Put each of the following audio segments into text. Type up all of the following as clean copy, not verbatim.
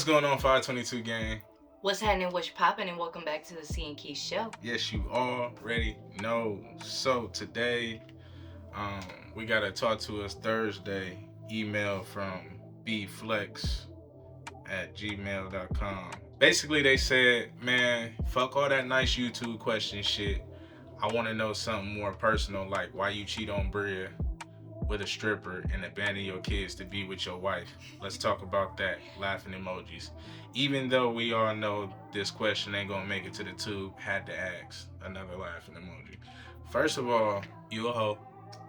going on, 522 gang? What's happening, what's popping, and welcome back to the C and Quise show. Yes, you already know. So today, we got a talk to us Thursday email from bflex@gmail.com. Basically, they said, man, fuck all that nice YouTube question shit. I want to know something more personal, like why you cheat on Bria with a stripper and abandon your kids to be with your wife. Let's talk about that. Laughing emojis. Even though we all know this question ain't gonna make it to the tube, had to ask. Another laughing emoji. First of all, you a hoe.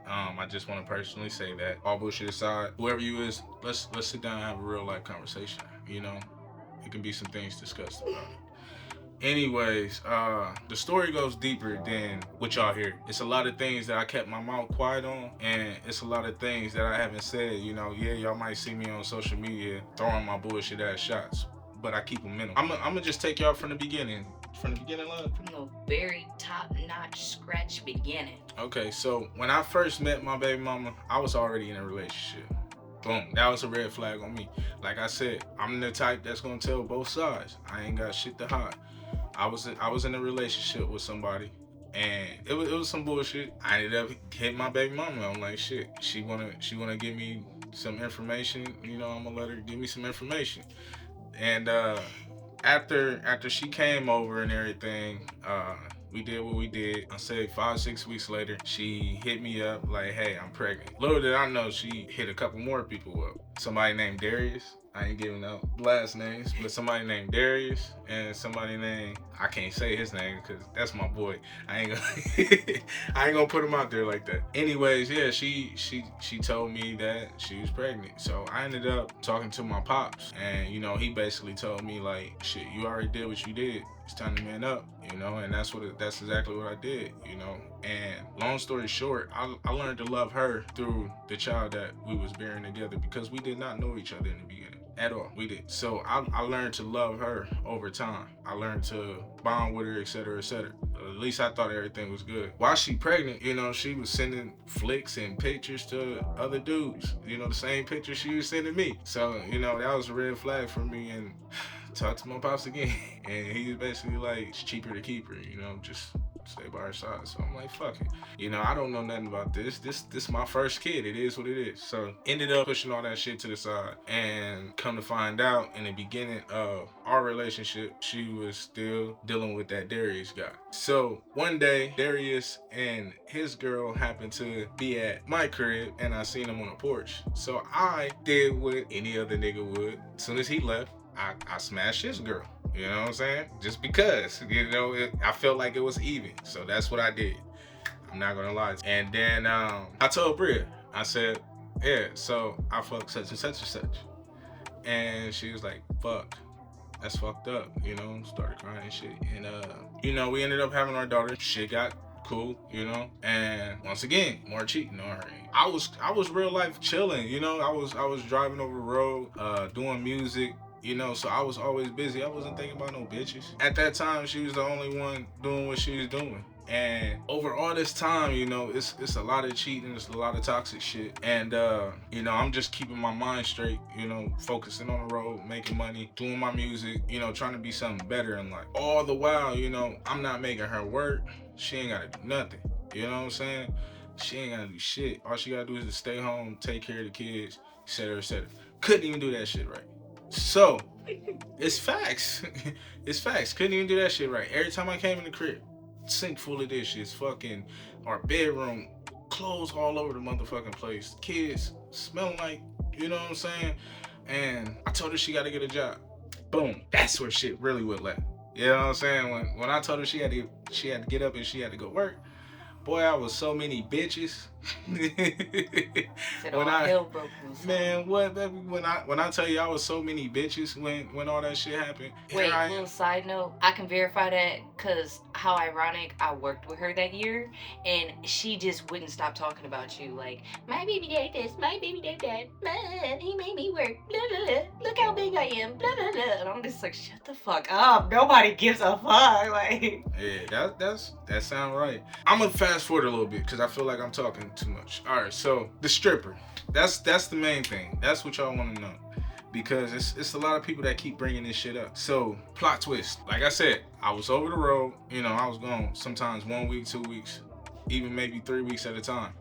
I just want to personally say that. All bullshit aside, whoever you is, let's sit down and have a real life conversation. You know, it can be some things discussed about it. Anyways, the story goes deeper than what y'all hear. It's a lot of things that I kept my mouth quiet on, and it's a lot of things that I haven't said. You know, yeah, y'all might see me on social media throwing my bullshit ass shots, but I keep them minimal. I'm gonna just take y'all from the beginning. From the beginning, love? From the very top-notch scratch beginning. Okay, so when I first met my baby mama, I was already in a relationship. Boom, that was a red flag on me. Like I said, I'm the type that's gonna tell both sides. I ain't got shit to hide. I was in a relationship with somebody, and it was some bullshit. I ended up hitting my baby mama. I'm like, shit. She wanna give me some information. You know, I'm gonna let her give me some information. And after she came over and everything, we did what we did. I say 5-6 weeks later, she hit me up like, hey, I'm pregnant. Little did I know she hit a couple more people up. Somebody named Darius. I ain't giving out last names, but somebody named Darius and somebody named, I can't say his name because that's my boy. I ain't gonna put him out there like that. Anyways, yeah, she told me that she was pregnant. So I ended up talking to my pops, and you know, he basically told me like, shit, you already did what you did. It's time to man up, you know, and that's exactly what I did, you know. And long story short, I learned to love her through the child that we was bearing together, because we did not know each other in the beginning at all. We did. So I learned to love her over time. I learned to bond with her, etc., etc. At least I thought everything was good. While she pregnant, you know, she was sending flicks and pictures to other dudes. You know, the same pictures she was sending me. So, you know, that was a red flag for me. And talked to my pops again, and he was basically like, it's cheaper to keep her, you know, just stay by her side. So I'm like, fuck it. You know, I don't know nothing about this. This my first kid. It is what it is. So ended up pushing all that shit to the side. And come to find out, in the beginning of our relationship, she was still dealing with that Darius guy. So one day, Darius and his girl happened to be at my crib, and I seen him on the porch. So I did what any other nigga would. As soon as he left, I smashed his girl. You know what I'm saying? Just because, you know, I felt like it was even. So that's what I did. I'm not gonna lie. And then I told Bria, I said, yeah, so I fucked such and such and such. And she was like, fuck, that's fucked up. You know, started crying and shit. And you know, we ended up having our daughter. Shit got cool, you know. And once again, more cheating on her. I was real life chilling, you know. I was driving over the road, doing music. You know, so I was always busy. I wasn't thinking about no bitches. At that time, she was the only one doing what she was doing. And over all this time, you know, it's a lot of cheating, it's a lot of toxic shit. And you know, I'm just keeping my mind straight, you know, focusing on the road, making money, doing my music, you know, trying to be something better in life. All the while, you know, I'm not making her work. She ain't gotta do nothing. You know what I'm saying? She ain't gotta do shit. All she gotta do is just stay home, take care of the kids, etc., etc. Couldn't even do that shit right. So, it's facts. It's facts. Couldn't even do that shit right. Every time I came in the crib, sink full of dishes, fucking our bedroom, clothes all over the motherfucking place, kids smelling like, you know what I'm saying? And I told her she gotta get a job. Boom. That's where shit really went left. You know what I'm saying? When I told her she had to get up and she had to go work, boy, I was so many bitches. When hell broke loose. Man, what, baby? When I tell you I was so many bitches when all that shit happened. Wait, little side note, I can verify that because how ironic, I worked with her that year, and she just wouldn't stop talking about you. Like, my baby did this, my baby did that, man, he made me work, blah, blah, blah. Look how big I am, blah, blah, blah. And I'm just like, shut the fuck up. Nobody gives a fuck. Like, yeah, that sound right. I'm gonna fast forward a little bit because I feel like I'm talking too much. All right, so the stripper. That's the main thing. That's what y'all want to know. because it's a lot of people that keep bringing this shit up. So plot twist. Like I said, I was over the road. You know, I was gone sometimes 1 week, 2 weeks, even maybe 3 weeks at a time.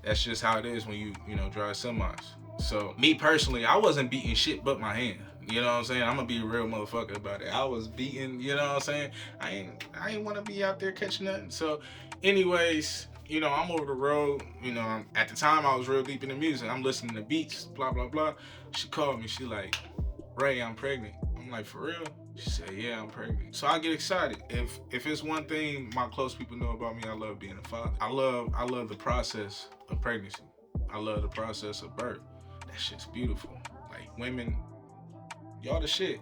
That's just how it is when you know drive semis. So me personally, I wasn't beating shit but my hand. You know what I'm saying? I'm gonna be a real motherfucker about it. I was beating, you know what I'm saying? I ain't wanna be out there catching nothing. So anyways, you know, I'm over the road. You know, at the time I was real deep in the music. I'm listening to beats, blah blah blah. She called me. She like, Ray, I'm pregnant. I'm like, for real? She said, yeah, I'm pregnant. So I get excited. If it's one thing my close people know about me, I love being a father. I love the process of pregnancy. I love the process of birth. That shit's beautiful. Like women, y'all the shit.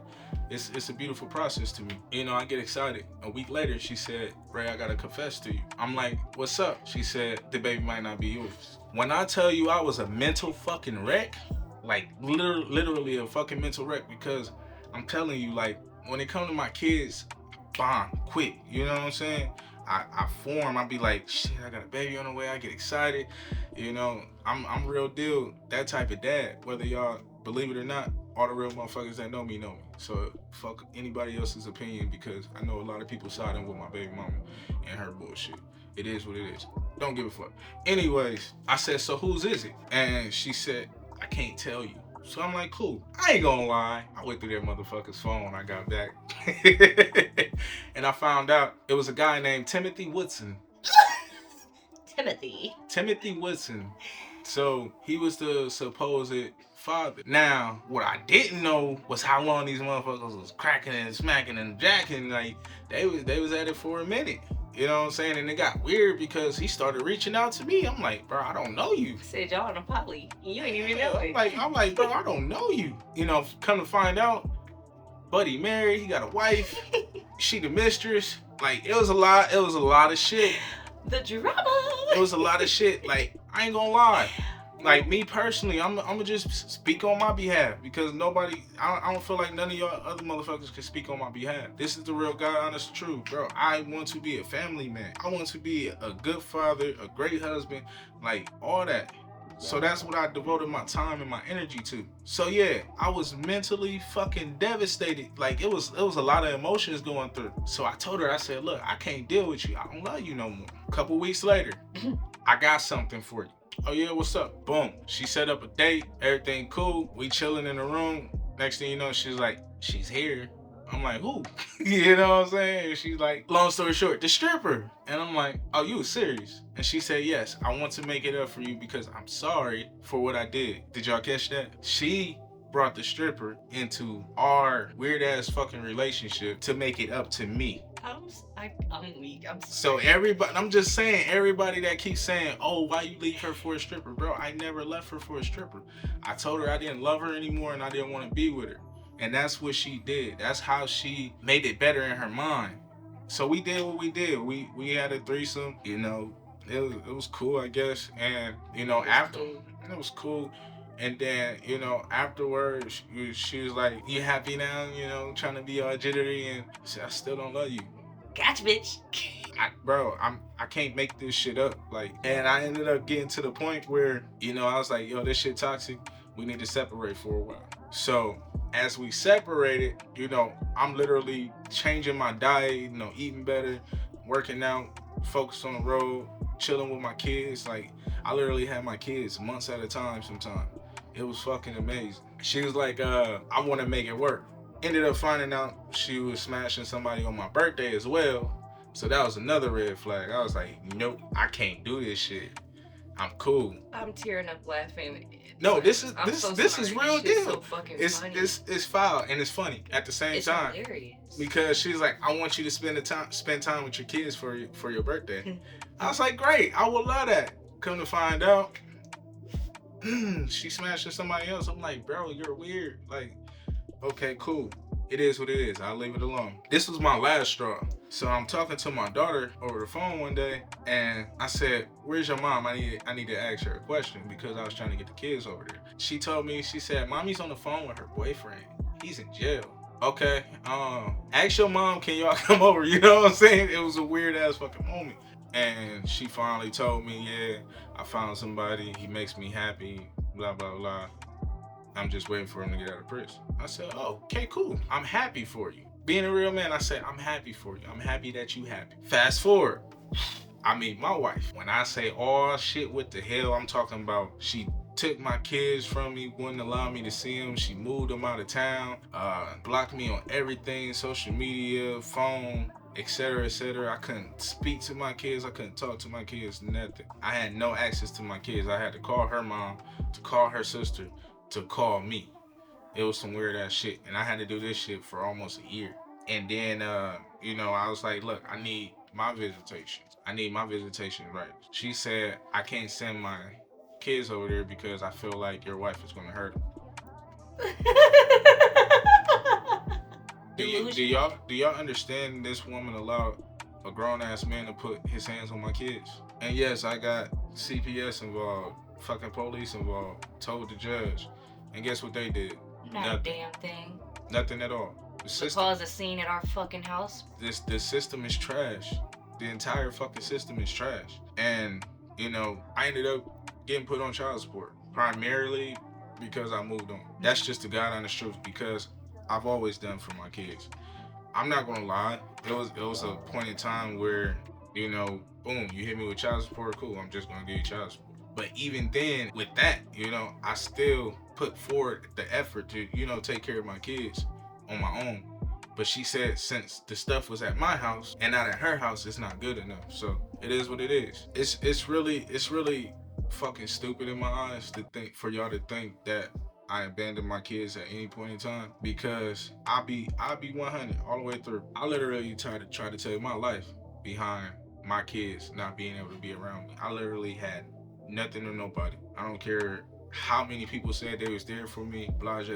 It's a beautiful process to me. You know, I get excited. A week later, she said, Ray, I gotta confess to you. I'm like, what's up? She said, the baby might not be yours. When I tell you I was a mental fucking wreck, like literally a fucking mental wreck, because I'm telling you, like, when it comes to my kids, bomb, quick. You know what I'm saying? I form, I be like, shit, I got a baby on the way, I get excited. You know, I'm real deal, that type of dad. Whether y'all believe it or not, all the real motherfuckers that know me know me. So fuck anybody else's opinion, because I know a lot of people siding with my baby mama and her bullshit. It is what it is. Don't give a fuck. Anyways, I said, so whose is it? And she said, I can't tell you. So I'm like, cool. I ain't gonna lie. I went through that motherfucker's phone when I got back. And I found out it was a guy named Timothy Woodson. Timothy Woodson. So he was the supposed father. Now, what I didn't know was how long these motherfuckers was cracking and smacking and jacking. Like they was at it for a minute. You know what I'm saying? And it got weird because he started reaching out to me. I'm like, bro, I don't know you. Said y'all on a poly. You ain't even know it. I'm like, bro, I don't know you. You know, come to find out, buddy married, he got a wife, she the mistress. Like, it was a lot of shit. The drama. It was a lot of shit. Like, I ain't gonna lie. Like, me personally, I'm gonna just speak on my behalf, because nobody, I don't feel like none of y'all other motherfuckers can speak on my behalf. This is the real God, honest truth, bro. I want to be a family man. I want to be a good father, a great husband, like all that. So that's what I devoted my time and my energy to. So yeah, I was mentally fucking devastated. Like it was a lot of emotions going through. So I told her, I said, look, I can't deal with you. I don't love you no more. A couple weeks later, I got something for you. Oh yeah, what's up? Boom. She set up a date, everything cool. We chilling in the room. Next thing you know, she's like, she's here. I'm like, who? You know what I'm saying? And she's like, long story short, the stripper. And I'm like, oh, you serious? And she said, yes, I want to make it up for you because I'm sorry for what I did. Did y'all catch that? She brought the stripper into our weird ass fucking relationship to make it up to me. I'm weak. So everybody, I'm just saying, everybody that keeps saying, oh, why you leave her for a stripper? Bro, I never left her for a stripper. I told her I didn't love her anymore and I didn't want to be with her. And that's what she did. That's how she made it better in her mind. So we did what we did. We had a threesome, you know. It was cool, I guess. And, you know, it was cool. And then, you know, afterwards, she was like, you happy now? You know, trying to be all jittery. And I said, I still don't love you. Gotcha, bitch. I can't make this shit up. Like, and I ended up getting to the point where, you know, I was like, yo, this shit toxic. We need to separate for a while. So as we separated, you know, I'm literally changing my diet, you know, eating better, working out, focused on the road, chilling with my kids. Like, I literally had my kids months at a time sometimes. It was fucking amazing. She was like, I want to make it work. Ended up finding out she was smashing somebody on my birthday as well. So that was another red flag. I was like, nope, I can't do this shit. I'm cool. I'm tearing up laughing. No, this is real deal. So fucking funny. It's foul and it's funny at the same time. Hilarious. Because she's like, I want you to spend time with your kids for your birthday. I was like, great, I would love that. Come to find out, she smashing somebody else. I'm like, bro, you're weird. Like, okay, cool. It is what it is. I'll leave it alone. This was my last straw. So I'm talking to my daughter over the phone one day, and I said, where's your mom? I need to ask her a question, because I was trying to get the kids over there. She told me, she said, mommy's on the phone with her boyfriend. He's in jail. Okay, ask your mom, can y'all come over? You know what I'm saying? It was a weird ass fucking moment. And she finally told me, yeah, I found somebody, he makes me happy, blah, blah, blah. I'm just waiting for him to get out of prison. I said, oh, okay, cool. I'm happy for you. Being a real man, I said, I'm happy for you. I'm happy that you happy. Fast forward. I meet my wife. When I say all shit, what the hell I'm talking about, she took my kids from me, wouldn't allow me to see them. She moved them out of town, blocked me on everything, social media, phone, etc., etc. I couldn't speak to my kids. I couldn't talk to my kids, nothing. I had no access to my kids. I had to call her mom, to call her sister, to call me. It was some weird ass shit. And I had to do this shit for almost a year. And then, I was like, look, I need my visitation. I need my visitation right. She said, I can't send my kids over there because I feel like your wife is going to hurt them. Do y'all understand this woman allowed a grown ass man to put his hands on my kids? And yes, I got CPS involved, fucking police involved, told the judge. And guess what they did? Not a damn thing. Nothing at all. The system caused a scene at our fucking house. The system is trash. The entire fucking system is trash. And, I ended up getting put on child support. Primarily because I moved on. That's just the God honest truth, because I've always done for my kids. I'm not gonna lie. It was a point in time where, boom, you hit me with child support, cool, I'm just gonna give you child support. But even then, with that, I still put forward the effort to, take care of my kids on my own. But she said since the stuff was at my house and not at her house, it's not good enough. So it is what it is. It's really fucking stupid in my eyes for y'all to think that I abandoned my kids at any point in time, because I'll be 100 all the way through. I literally try to tell my life behind my kids not being able to be around me. I literally had nothing or nobody. I don't care how many people said they was there for me, blase.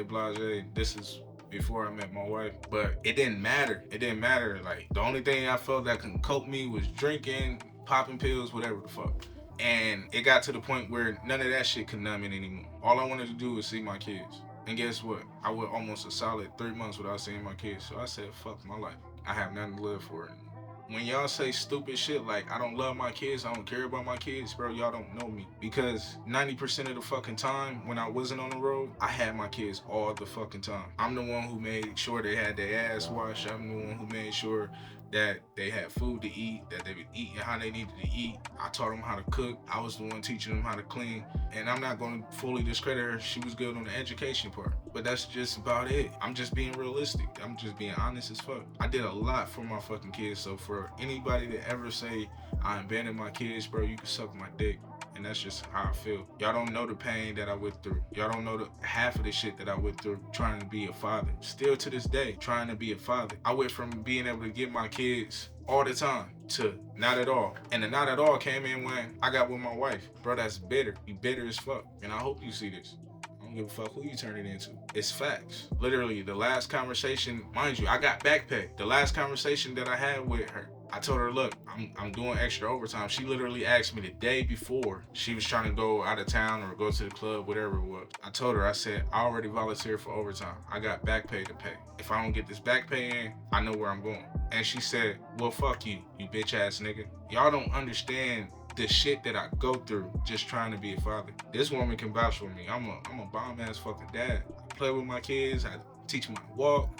This is before I met my wife, but it didn't matter. Like, the only thing I felt that could cope me was drinking, popping pills, whatever the fuck. And it got to the point where none of that shit could numb it anymore. All I wanted to do was see my kids. And guess what? I went almost a solid 3 months without seeing my kids. So I said, fuck my life. I have nothing to live for anymore. When y'all say stupid shit like, I don't love my kids, I don't care about my kids, bro, y'all don't know me. Because 90% of the fucking time when I wasn't on the road, I had my kids all the fucking time. I'm the one who made sure they had their ass washed. I'm the one who made sure that they had food to eat, that they would eat how they needed to eat. I taught them how to cook. I was the one teaching them how to clean. And I'm not going to fully discredit her. She was good on the education part. But that's just about it. I'm just being realistic. I'm just being honest as fuck. I did a lot for my fucking kids. So for anybody to ever say I abandoned my kids, bro, you can suck my dick. And that's just how I feel. Y'all don't know the pain that I went through. Y'all don't know the half of the shit that I went through trying to be a father. Still to this day, trying to be a father. I went from being able to get my kids all the time to not at all. And the not at all came in when I got with my wife. Bro, that's bitter. You bitter as fuck. And I hope you see this. I don't give a fuck who you turn it into. It's facts. Literally, the last conversation, mind you, I got back pay. The last conversation that I had with her, I told her, look, I'm doing extra overtime. She literally asked me the day before she was trying to go out of town or go to the club, whatever it was. I told her, I said, I already volunteered for overtime. I got back pay to pay. If I don't get this back pay in, I know where I'm going. And she said, well, fuck you, you bitch ass nigga. Y'all don't understand the shit that I go through just trying to be a father. This woman can vouch for me. I'm a bomb ass fucking dad. I play with my kids. I teach them how to walk.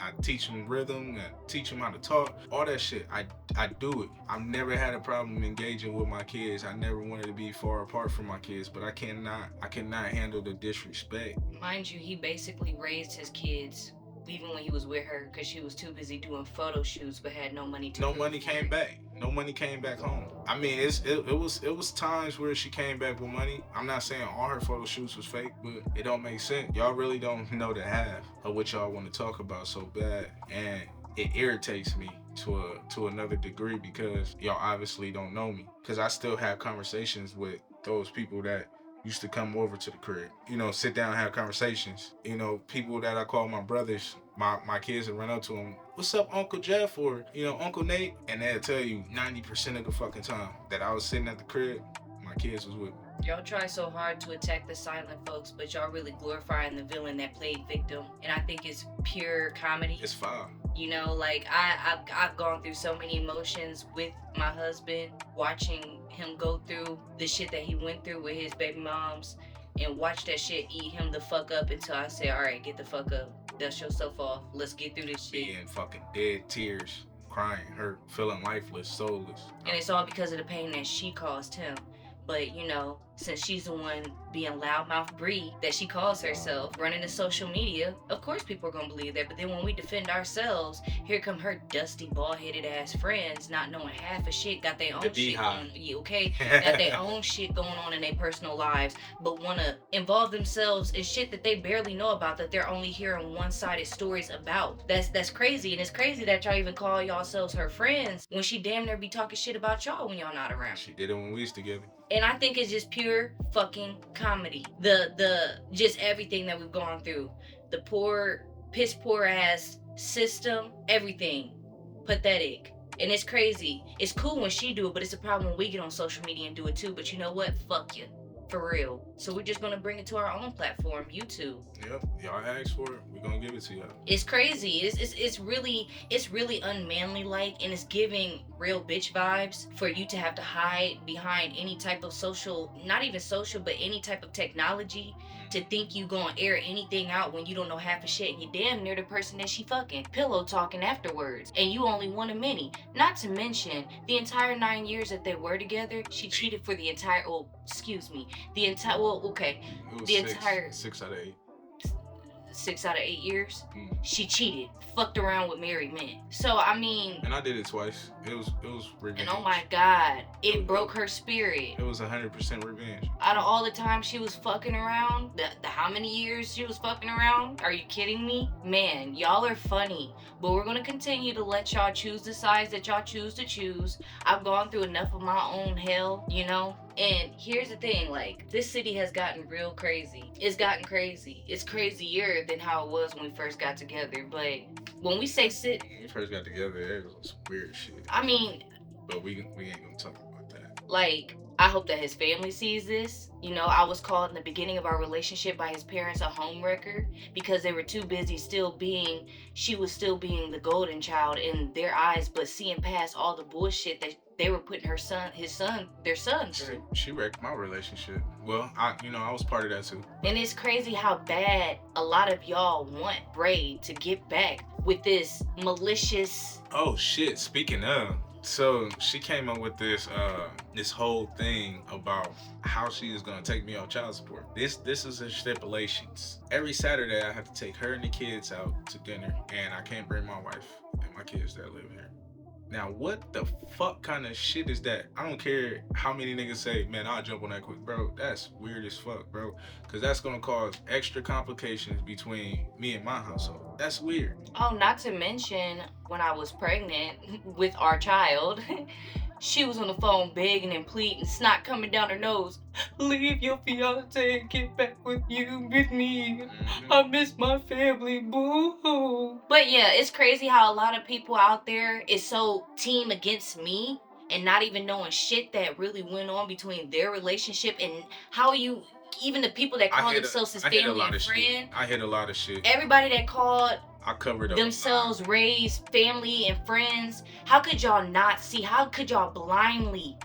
I teach them rhythm, I teach them how to talk, all that shit. I do it. I've never had a problem engaging with my kids. I never wanted to be far apart from my kids, but I cannot handle the disrespect. Mind you, he basically raised his kids even when he was with her because she was too busy doing photo shoots but had no money to No money came back. No money came back home. I mean, it was times where she came back with money. I'm not saying all her photo shoots was fake, but it don't make sense. Y'all really don't know the half of what y'all want to talk about so bad, and it irritates me to another degree because y'all obviously don't know me. Because I still have conversations with those people that used to come over to the crib, sit down and have conversations. People that I call my brothers, my kids would run up to them, what's up, Uncle Jeff, or, Uncle Nate? And they'll tell you 90% of the fucking time that I was sitting at the crib, my kids was with me. Y'all try so hard to attack the silent folks, but y'all really glorifying the villain that played victim. And I think it's pure comedy. It's foul. I've gone through so many emotions with my husband, watching him go through the shit that he went through with his baby moms. and watch that shit eat him the fuck up until I say, all right, get the fuck up, dust yourself off, let's get through this shit. Being fucking dead, tears, crying, hurt, feeling lifeless, soulless. And it's all because of the pain that she caused him. But, since she's the one being loudmouth Bree that she calls herself, running the social media, of course people are gonna believe that. But then when we defend ourselves, here come her dusty, bald-headed ass friends, not knowing half a shit, got their own shit going on. Yeah, okay? Got their own shit going on in their personal lives, but wanna involve themselves in shit that they barely know about, that they're only hearing one-sided stories about. That's crazy. And it's crazy that y'all even call yourselves her friends when she damn near be talking shit about y'all when y'all not around. She did it when we was together. And I think it's just pure fucking comedy. The just everything that we've gone through. The piss poor ass system, everything. Pathetic. And it's crazy. It's cool when she do it, but it's a problem when we get on social media and do it too. But you know what? Fuck you. For real. So we're just gonna bring it to our own platform, YouTube. Yep, y'all asked for it. We're gonna give it to y'all. It's crazy. It's really unmanly like, and it's giving real bitch vibes for you to have to hide behind any type of social, not even social, but any type of technology to think you gonna air anything out when you don't know half a shit and you damn near the person that she fucking pillow talking afterwards, and you only one of many. Not to mention the entire 9 years that they were together, she cheated for the entire. Oh, excuse me. The entire. Well, okay. It was The six, entire 6 out of 8. 6 out of 8 years, she cheated, fucked around with married men. So I mean, and I did it twice. It was revenge. And oh my God, it broke her spirit. It was 100% revenge. Out of all the time she was fucking around, the how many years she was fucking around? Are you kidding me? Man, y'all are funny. But we're gonna continue to let y'all choose the sides that y'all choose to choose. I've gone through enough of my own hell, And here's the thing, like, this city has gotten real crazy. It's gotten crazy. It's crazier than how it was when we first got together. But when we say When we first got together, there was some weird shit. I mean, but we ain't gonna talk about that. Like, I hope that his family sees this. I was called in the beginning of our relationship by his parents a homewrecker because they were too busy she was still being the golden child in their eyes, but seeing past all the bullshit that they were putting their son through. She wrecked my relationship. Well, I was part of that too. And it's crazy how bad a lot of y'all want Braid to get back with this malicious. Oh shit! Speaking of. So she came up with this whole thing about how she is gonna take me off child support. This is her stipulations. Every Saturday I have to take her and the kids out to dinner, and I can't bring my wife and my kids that live here. Now what the fuck kind of shit is that? I don't care how many niggas say, man, I'll jump on that quick, bro. That's weird as fuck, bro. Cause that's gonna cause extra complications between me and my household. That's weird. Oh, not to mention when I was pregnant with our child, she was on the phone begging and pleading, snot coming down her nose. Leave your fiance and get back with me. Mm-hmm. I miss my family, boo. But yeah, it's crazy how a lot of people out there is so team against me and not even knowing shit that really went on between their relationship and how even the people that call themselves his family and friend. I hit a lot of shit. Everybody that called I covered up themselves raised family and friends. How could y'all not see? How could y'all blindly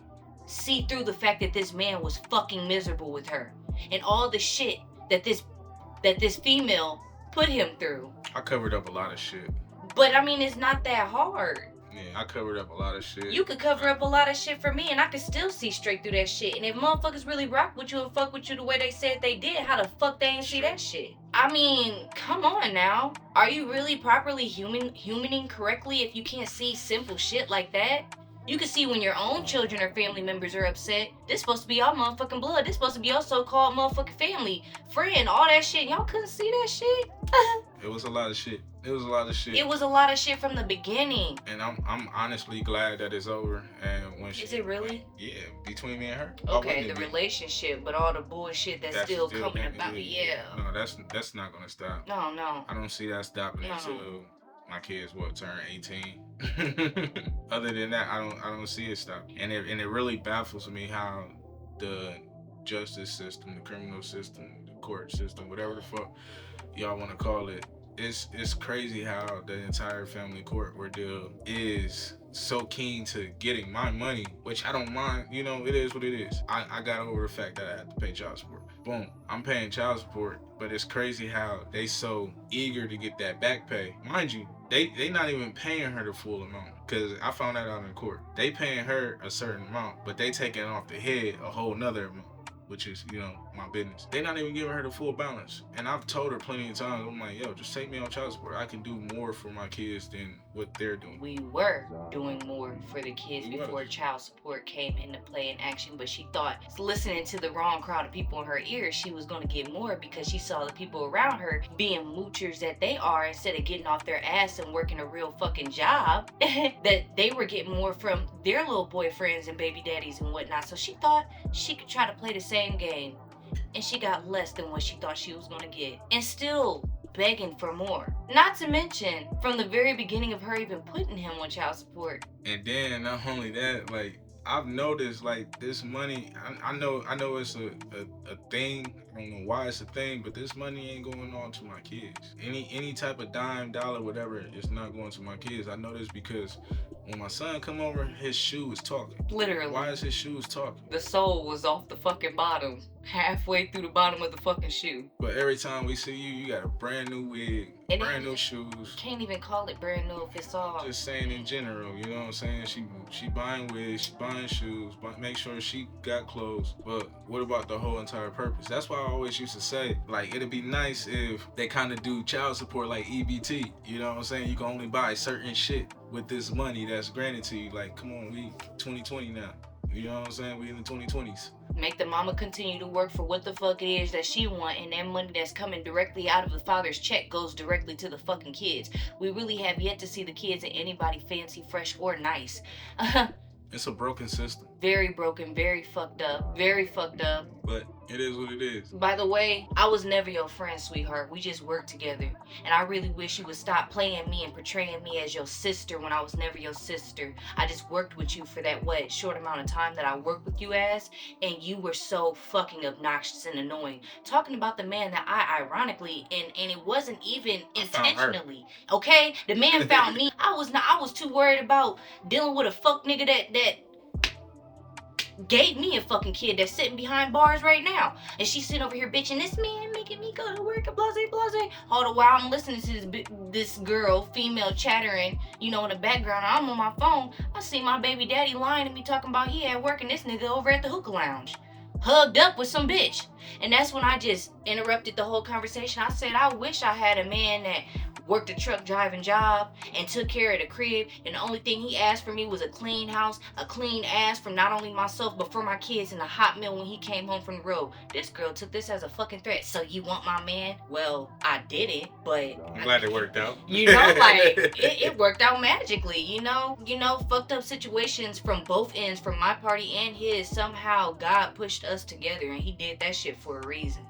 see through the fact that this man was fucking miserable with her and all the shit that this female put him through? I covered up a lot of shit. But I mean, it's not that hard. Yeah, I covered up a lot of shit. You could cover up a lot of shit for me, and I could still see straight through that shit. And if motherfuckers really rock with you and fuck with you the way they said they did, how the fuck they ain't see that shit? I mean, come on now. Are you really properly humaning correctly if you can't see simple shit like that? You can see when your own children or family members are upset. This supposed to be y'all motherfucking blood. This supposed to be your so-called motherfucking family, friend, all that shit. Y'all couldn't see that shit? It was a lot of shit. It was a lot of shit. It was a lot of shit from the beginning. And I'm honestly glad that it's over. And when Is it really? Yeah, between me and her. Okay, the relationship, but all the bullshit that's still coming about. Yeah. No, that's not gonna stop. No. I don't see that stopping until my kids turn 18. Other than that, I don't see it stop. And it really baffles me how the justice system, the criminal system, the court system, whatever the fuck y'all want to call it, it's crazy how the entire family court ordeal is so keen to getting my money, which I don't mind. You know, it is what it is. I got over the fact that I have to pay child support. Boom, I'm paying child support, but it's crazy how they so eager to get that back pay. Mind you, they not even paying her the full amount, because I found that out in court. They paying her a certain amount, but they taking off the head a whole nother amount, which is, you know, my business. They not even giving her the full balance. And I've told her plenty of times, I'm like, yo, just take me on child support. I can do more for my kids than what they're doing. We were doing more for the kids We before was. child support came into play in action, but she thought, listening to the wrong crowd of people in her ears, she was going to get more because she saw the people around her being moochers that they are, instead of getting off their ass and working a real fucking job, that they were getting more from their little boyfriends and baby daddies and whatnot. So she thought she could try to play the same game, and she got less than what she thought she was going to get, and still begging for more. Not to mention, from the very beginning of her even putting him on child support. And then not only that, like, I've noticed, like, this money, I know it's a thing. I don't know why it's a thing, but this money ain't going on to my kids. Any type of dime, dollar, whatever, it's not going to my kids. I know this because when my son come over, his shoe is talking. Literally. Why is his shoes talking? The sole was off the fucking bottom, halfway through the bottom of the fucking shoe. But every time we see you, you got a brand new wig, And brand new shoes. Can't even call it brand new if it's all. Just saying in general, you know what I'm saying? She buying wigs, she buying shoes, but make sure she got clothes. But what about the whole entire purpose? That's why I always used to say, like, it'd be nice if they kind of do child support like EBT. You know what I'm saying? You can only buy certain shit with this money that's granted to you. Like, come on, we 2020 now. You know what I'm saying? We in the 2020s. Make the mama continue to work for what the fuck it is that she want, and that money that's coming directly out of the father's check goes directly to the fucking kids. We really have yet to see the kids in anybody fancy, fresh, or nice. It's a broken system. Very broken, very fucked up, very fucked up. But it is what it is. By the way, I was never your friend, sweetheart. We just worked together. And I really wish you would stop playing me and portraying me as your sister when I was never your sister. I just worked with you for that, short amount of time that I worked with you as, and you were so fucking obnoxious and annoying. Talking about the man that I ironically, and it wasn't even intentionally, okay? The man found me. I was too worried about dealing with a fuck nigga that gave me a fucking kid that's sitting behind bars right now. And she's sitting over here bitching, this man making me go to work and blase blase. All the while I'm listening to this girl, female, chattering, you know, in the background. I'm on my phone. I see my baby daddy lying to me talking about he at work and this nigga over at the hookah lounge, hugged up with some bitch. And that's when I just interrupted the whole conversation. I said, I wish I had a man that worked a truck driving job and took care of the crib, and the only thing he asked for me was a clean house, a clean ass from not only myself but for my kids, and a hot meal when he came home from the road. This girl took this as a fucking threat. So you want my man? Well, I did it, but I'm glad it worked out. You know, like it worked out magically. You know, fucked up situations from both ends, from my party and his. Somehow God pushed us together, and he did that shit for a reason.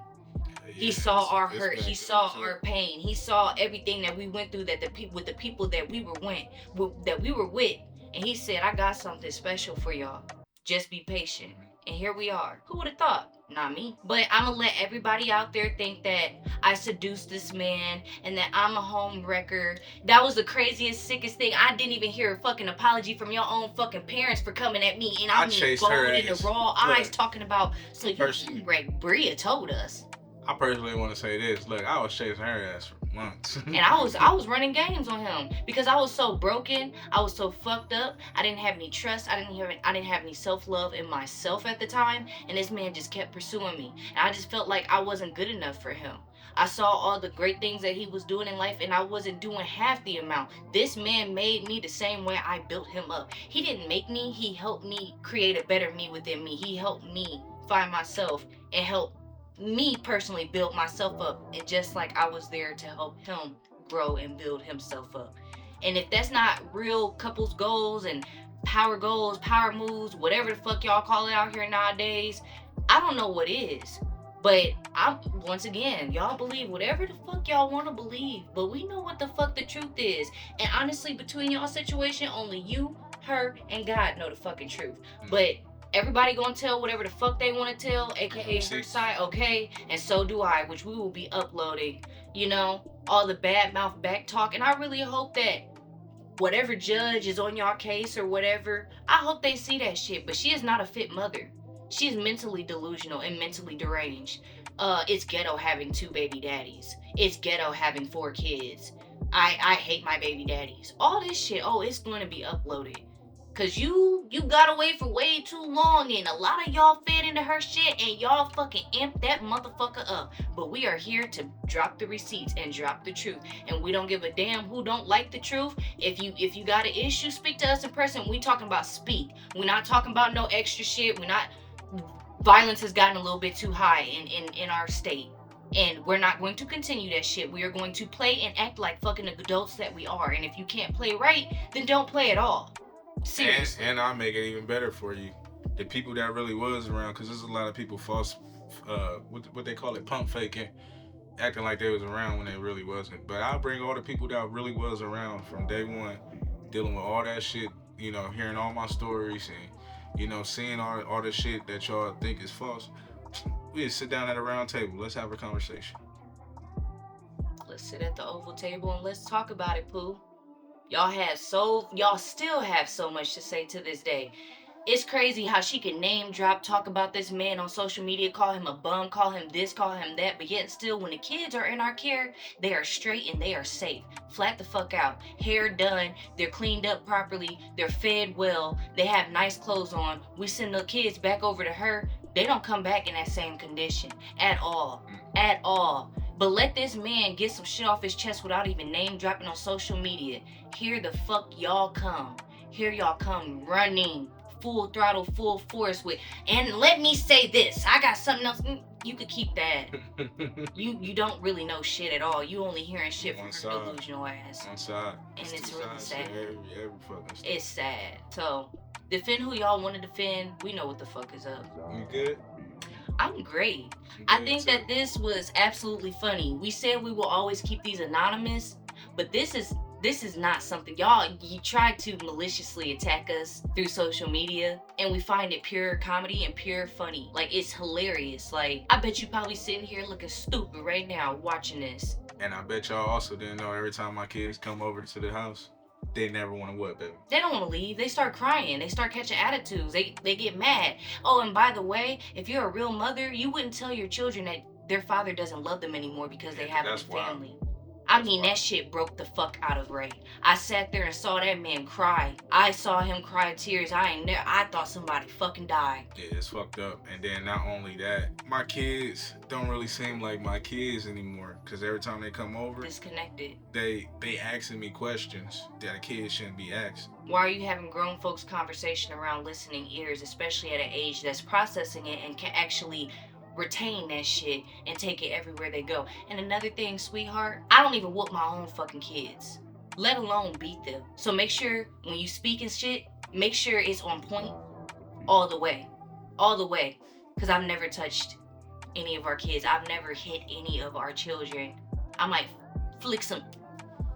He saw our hurt. He saw our pain. He saw everything that we went through, that the people that we were with, and he said, I got something special for y'all. Just be patient. And here we are. Who would have thought? Not me. But I'm gonna let everybody out there think that I seduced this man and that I'm a home wrecker. That was the craziest, sickest thing. I didn't even hear a fucking apology from your own fucking parents for coming at me, and I'm bald in the raw eyes talking about, so you home wreck. Bria told us. I personally want to say this. Look, I was chasing her ass for months. And I was running games on him because I was so broken. I was so fucked up. I didn't have any trust. I didn't have any self-love in myself at the time. And this man just kept pursuing me. And I just felt like I wasn't good enough for him. I saw all the great things that he was doing in life, and I wasn't doing half the amount. This man made me the same way I built him up. He didn't make me. He helped me create a better me within me. He helped me find myself and help me personally build myself up, and just like I was there to help him grow and build himself up. And if that's not real couples goals and power moves, whatever the fuck y'all call it out here nowadays, I don't know what is. But once again, y'all believe whatever the fuck y'all want to believe, but we know what the fuck the truth is. And honestly, between y'all situation, only you, her, and God know the fucking truth. But everybody gonna tell whatever the fuck they want to tell, aka her side, okay? And so do I, which we will be uploading you know, all the bad mouth back talk. And I really hope that whatever judge is on y'all case or whatever, I hope they see that shit. But she is not a fit mother. She is mentally delusional and mentally deranged. It's ghetto having 2 baby daddies. It's ghetto having 4 kids. I hate my baby daddies. All this shit. Oh, it's going to be uploaded. Cause you got away for way too long, and a lot of y'all fed into her shit, and y'all fucking amped that motherfucker up. But we are here to drop the receipts and drop the truth, and we don't give a damn who don't like the truth. If you got an issue, speak to us in person. We talking about speak. We're not talking about no extra shit. We're not. Violence has gotten a little bit too high in our state. And we're not going to continue that shit. We are going to play and act like fucking adults that we are. And if you can't play right, then don't play at all. Seriously. And I'll make it even better for you. The people that really was around, because there's a lot of people false, what they call it, pump faking, acting like they was around when they really wasn't. But I'll bring all the people that really was around from day one, dealing with all that shit, hearing all my stories and, seeing all the shit that y'all think is false. We just sit down at a round table. Let's have a conversation. Let's sit at the oval table and let's talk about it, Pooh. Y'all still have so much to say to this day. It's crazy how she can name drop, talk about this man on social media, call him a bum, call him this, call him that, but yet still when the kids are in our care, they are straight and they are safe. Flat the fuck out. Hair done, they're cleaned up properly, they're fed well, they have nice clothes on. We send the kids back over to her, they don't come back in that same condition at all. At all. But let this man get some shit off his chest without even name dropping on social media. Here the fuck y'all come. Here y'all come running full throttle, full force with. And let me say this, I got something else. You could keep that. You don't really know shit at all. You only hearing shit from her delusional ass. One side. And it's really sad. Every fucking stuff. It's sad. So defend who y'all want to defend. We know what the fuck is up. You good? I'm great. I think that this was absolutely funny. We said we will always keep these anonymous, but this is not something you try to maliciously attack us through social media, and we find it pure comedy and pure funny. Like, it's hilarious. Like, I bet you probably sitting here looking stupid right now watching this. And I bet y'all also didn't know every time my kids come over to the house, they never want to what, baby? They don't want to leave. They start crying. They start catching attitudes. They get mad. Oh, and by the way, if you're a real mother, you wouldn't tell your children that their father doesn't love them anymore because they have a family. I mean, that shit broke the fuck out of Ray. I sat there and saw that man cry. I saw him cry tears. I thought somebody fucking died. Yeah, it's fucked up. And then not only that, my kids don't really seem like my kids anymore. Because every time they come over, disconnected. They asking me questions that a kid shouldn't be asked. Why are you having grown folks conversation around listening ears, especially at an age that's processing it and can actually retain that shit and take it everywhere they go? And another thing, sweetheart, I don't even whoop my own fucking kids, let alone beat them. So make sure when you speak and shit, make sure it's on point all the way. Because I've never touched any of our kids. I've never hit any of our children. I might flick some.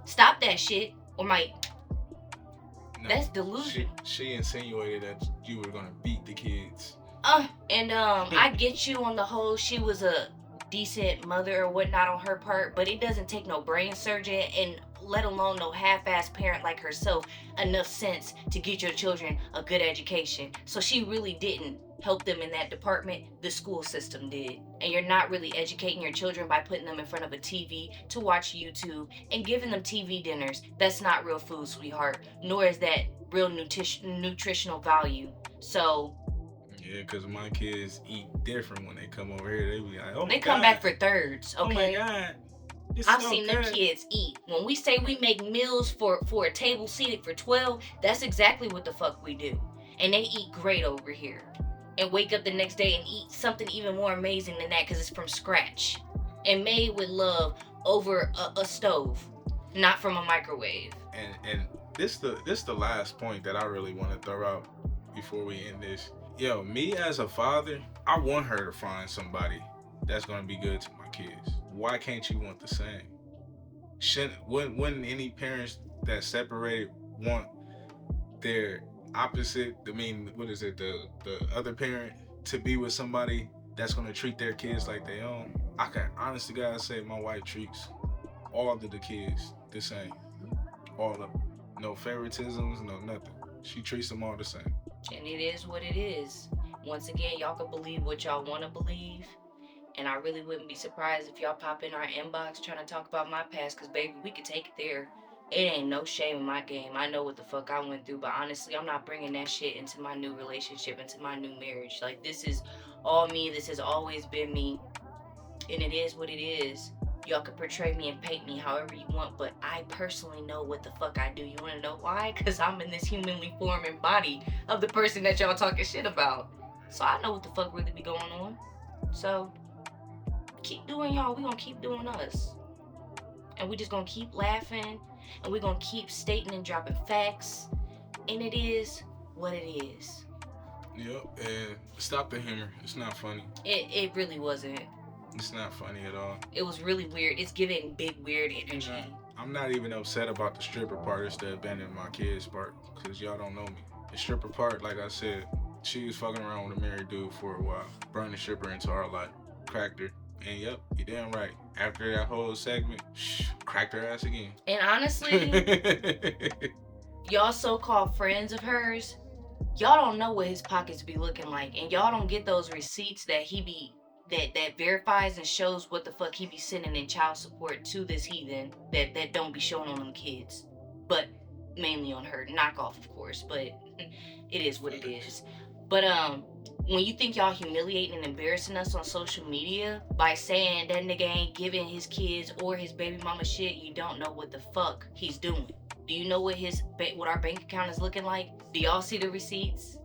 Stop that shit, or might. No, that's delusion. She insinuated that you were gonna beat the kids. I get you on the whole, she was a decent mother or whatnot on her part, but it doesn't take no brain surgeon and let alone no half-ass parent like herself enough sense to get your children a good education. So she really didn't help them in that department. The school system did. And you're not really educating your children by putting them in front of a TV to watch YouTube and giving them TV dinners. That's not real food, sweetheart, nor is that real nutritional value. So yeah, because my kids eat different when they come over here. They be like, oh my They come back for thirds, okay? Oh my God. I've seen them kids eat. When we say we make meals for a table seated for 12, that's exactly what the fuck we do. And they eat great over here. And wake up the next day and eat something even more amazing than that because it's from scratch. And made with love over a stove, not from a microwave. And this the last point that I really want to throw out before we end this. Yo, me as a father, I want her to find somebody that's gonna be good to my kids. Why can't you want the same? Wouldn't any parents that separated want their opposite? I mean, what is it? The other parent to be with somebody that's gonna treat their kids like they own. I can honestly, guys, say my wife treats all of the kids the same. All of them. No favoritisms, no nothing. She treats them all the same. And it is what it is. Once again, y'all can believe what y'all want to believe. And I really wouldn't be surprised if y'all pop in our inbox trying to talk about my past, because, baby, we could take it there. It ain't no shame in my game. I know what the fuck I went through, but honestly, I'm not bringing that shit into my new relationship, into my new marriage. Like, this is all me. This has always been me. And it is what it is. Y'all can portray me and paint me however you want, but I personally know what the fuck I do. You wanna know why? Because I'm in this humanly forming body of the person that y'all talking shit about. So I know what the fuck really be going on. So keep doing y'all. We gonna keep doing us. And we just gonna keep laughing. And we gonna keep stating and dropping facts. And it is what it is. Yep, and stop the humor. It's not funny. It really wasn't. It's not funny at all. It was really weird. It's giving big weird energy. I'm not even upset about the stripper part. It's the abandoning my kids part, because y'all don't know me. The stripper part, like I said, she was fucking around with a married dude for a while. Brought the stripper into our life. Cracked her. And yep, you damn right. After that whole segment, cracked her ass again. And honestly, y'all so-called friends of hers, y'all don't know what his pockets be looking like. And y'all don't get those receipts that he be that verifies and shows what the fuck he be sending in child support to this heathen that don't be showing on them kids. But mainly on her. Knockoff, of course, but it is what it is. But when you think y'all humiliating and embarrassing us on social media by saying that nigga ain't giving his kids or his baby mama shit, you don't know what the fuck he's doing. Do you know what what our bank account is looking like? Do y'all see the receipts?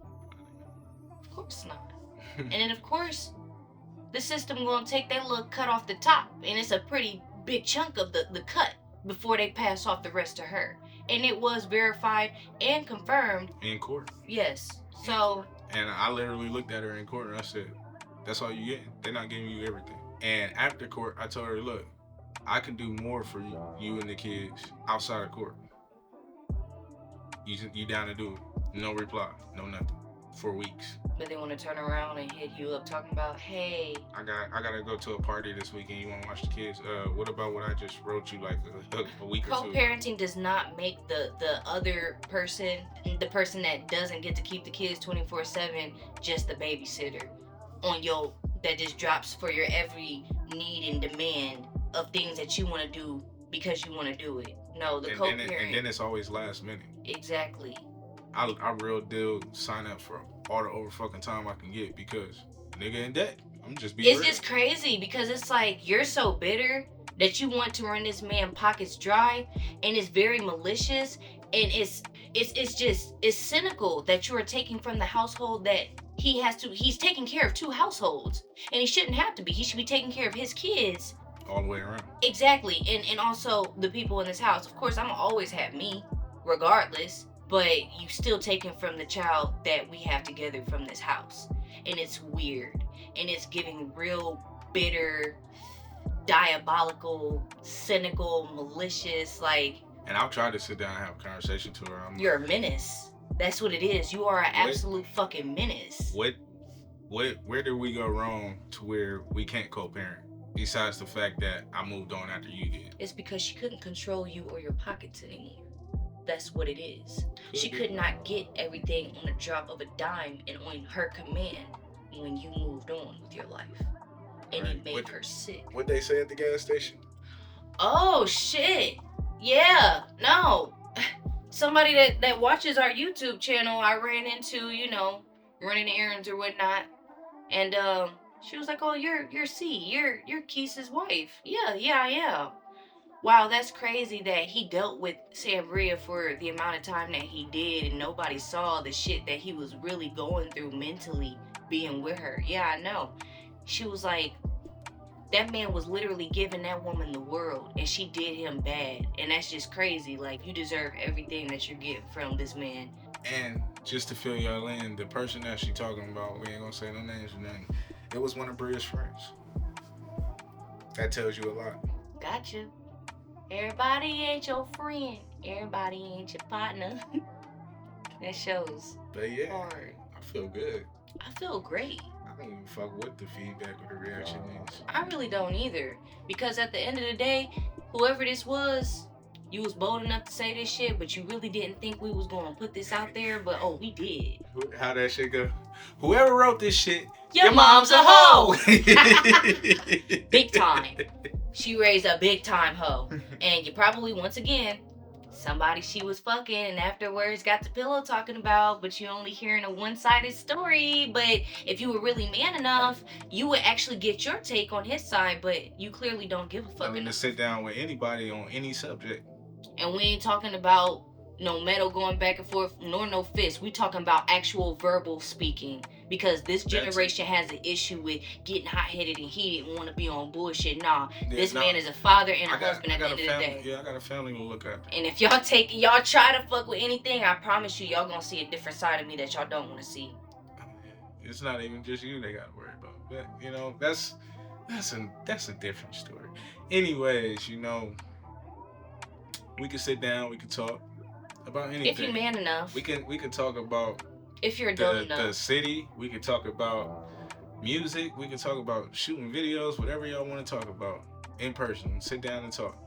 Of course not. And then of course, the system gonna take that little cut off the top, and it's a pretty big chunk of the cut before they pass off the rest to her. And it was verified and confirmed. In court. Yes. So. And I literally looked at her in court and I said, that's all you get? They're not giving you everything. And after court, I told her, look, I can do more for you and the kids outside of court. You down to do it? No reply, no nothing. For weeks. But they want to turn around and hit you up talking about, hey, I gotta go to a party this weekend. You want to watch the kids? What about what I just wrote you like a week or two? Co-parenting does not make the other person, the person that doesn't get to keep the kids 24/7, just the babysitter on your that just drops for your every need and demand of things that you want to do because you want to do it. No, the co-parent. And then it's always last minute. Exactly. I real deal sign up for all the over fucking time I can get because nigga in debt. I'm just being It's just crazy because it's like you're so bitter that you want to run this man pockets dry, and it's very malicious, and it's cynical that you are taking from the household that he's taking care of 2 households, and he shouldn't have to be. He should be taking care of his kids all the way around. Exactly. And also the people in this house. Of course, I'm always have me regardless. But you still taking from the child that we have together from this house. And it's weird. And it's giving real bitter, diabolical, cynical, malicious, like... And I'll try to sit down and have a conversation to her. You're a menace. That's what it is. You are an absolute fucking menace. Where did we go wrong to where we can't co-parent? Besides the fact that I moved on after you did. It's because she couldn't control you or your pockets anymore. That's what it is. She could not get everything on a drop of a dime and on her command when you moved on with your life. And it made her sick. What'd they say at the gas station? Oh, shit. Yeah, no. Somebody that watches our YouTube channel, I ran into, running errands or whatnot. And she was like, oh, you're C. You're Quise's wife. Yeah, I am. Wow, that's crazy that he dealt with Sambria for the amount of time that he did and nobody saw the shit that he was really going through mentally being with her. Yeah, I know. She was like, that man was literally giving that woman the world and she did him bad. And that's just crazy. Like, you deserve everything that you get from this man. And just to fill y'all in, the person that she talking about, we ain't gonna say no names or nothing, it was one of Bria's friends. That tells you a lot. Gotcha. Everybody ain't your friend. Everybody ain't your partner. That shows. But yeah, hard. I feel good. I feel great. I don't even fuck what the feedback or the reaction is. I really don't either. Because at the end of the day, whoever this was, you was bold enough to say this shit, but you really didn't think we was gonna put this out there. But oh, we did. How that shit go? Whoever wrote this shit, Your mom's a hoe. Big time. She raised a big time hoe, and you probably once again somebody she was fucking, and afterwards got the pillow talking about, but you only hearing a one-sided story. But if you were really man enough, you would actually get your take on his side, but you clearly don't give a fuck. I mean, to sit down with anybody on any subject. And we ain't talking about no metal going back and forth, nor no fist. We talking about actual verbal speaking, because this generation has an issue with getting hot-headed and heated and want to be on bullshit. Nah, this man is a father and a husband at the end of the day. Yeah, I got a family to look at. And if y'all try to fuck with anything, I promise you, y'all gonna see a different side of me that y'all don't want to see. It's not even just you they gotta worry about. But you know, that's a different story. Anyways, you know, we can sit down, we can talk about anything. If you're man enough. We can talk about if you're adult enough. The city. We can talk about music. We can talk about shooting videos, whatever y'all want to talk about in person. Sit down and talk.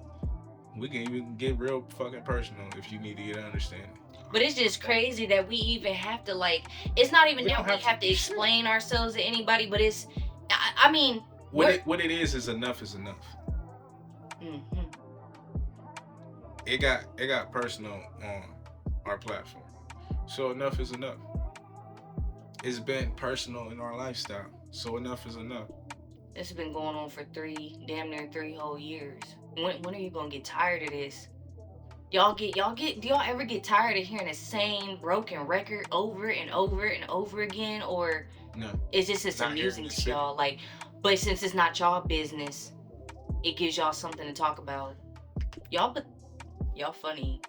We can even get real fucking personal if you need to get an understanding. But it's just crazy that we even have to, like, it's not even that we have to explain ourselves to anybody, but it's, I mean. What it is enough is enough. Mm-hmm. It got personal on our platform. So enough is enough. It's been personal in our lifestyle. So enough is enough. It's been going on for damn near 3 whole years. When are you gonna get tired of this? Do y'all ever get tired of hearing the same broken record over and over and over again? Or no, is this just amusing to y'all? Like, but since it's not y'all business, it gives y'all something to talk about. Y'all funny.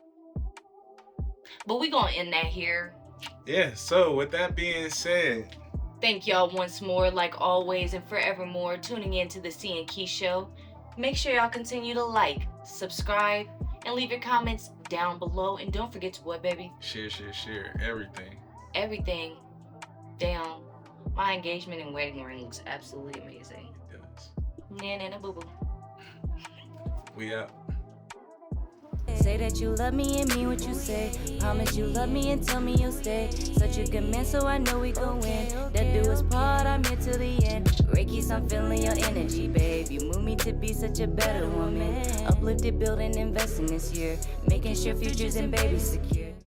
But we gonna end that here. Yeah, so with that being said, thank y'all once more, like always and forevermore, tuning in to the CEEQUISESHOw Show. Make sure y'all continue to like, subscribe, and leave your comments down below. And don't forget to what, baby? Share everything. Everything. Damn. My engagement and wedding ring looks absolutely amazing. It does. Nana boo boo. We out. Say that you love me and mean what you say. Promise you love me and tell me you'll stay. Such a good man, so I know we gon' win. That do us part, I'm here till the end. Reiki, I'm feeling your energy, babe. You move me to be such a better woman. Uplifted, building, investing this year. Making sure futures and babies secure.